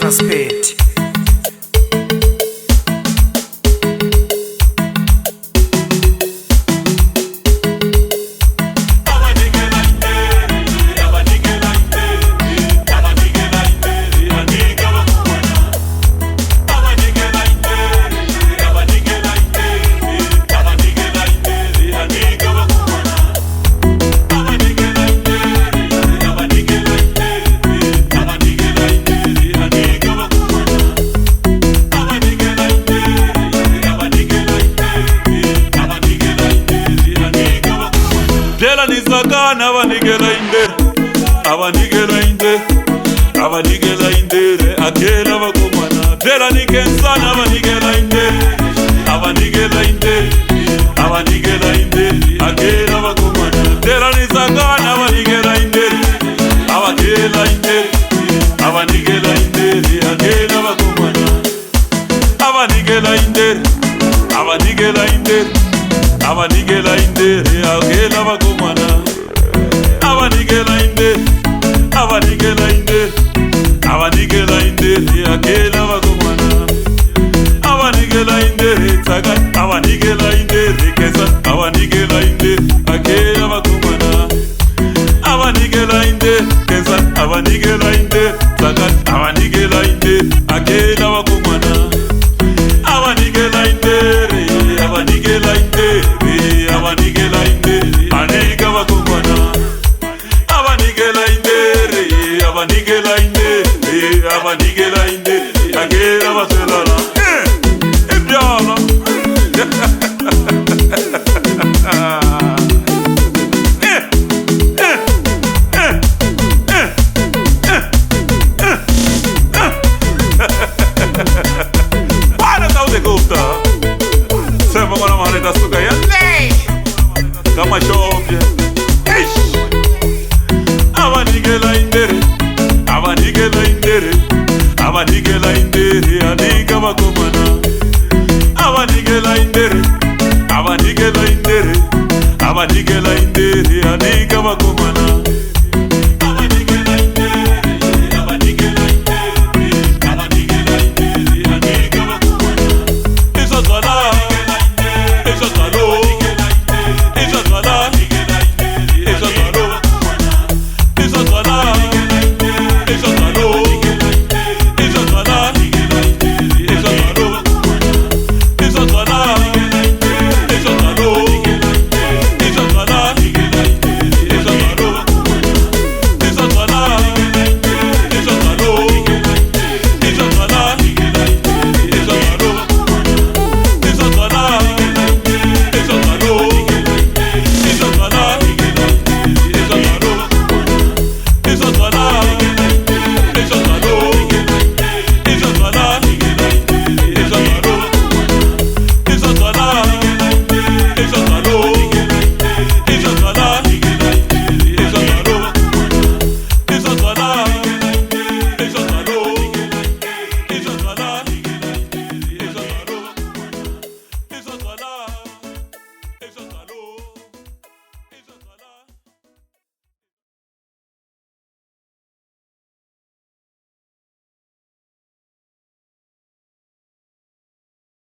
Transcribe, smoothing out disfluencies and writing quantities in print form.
Transport. Nizakana abanikela indere, abanikela indere, abanikela indere, akela bakomana. Dela nikensana abanikela indere, abanikela indere, abanikela indere, akela bakomana. Dela nizakana abanikela indere, abakela indere, abanikela indere, akela bakomana. Abanikela indere, abanikela indere, abanikela indere, akela bakomana. Abanikela indere, abanikela indere, abanikela indere, akela bakomana. Abanikela indere, tsaga, abanikela indere, kesa, abanikela indere, akela bakomana. Abanikela indere, kesa, abanikela indere, tsaga, abanikela indere, akela bakomana. Abanikela indere, abanikela indere, abanikela indere, aneka bakomana. Abanikela indere, abanikela indere, abanikela indere, akela baselana. Ebyala. Para saude Gupta. Sema kwa mahali tasuka ya lei. Kama shopye. Abanikela indere, abanikela indere, abanikela indere, anika bakomana. Abanikela indere, abanikela indere, abanikela indere,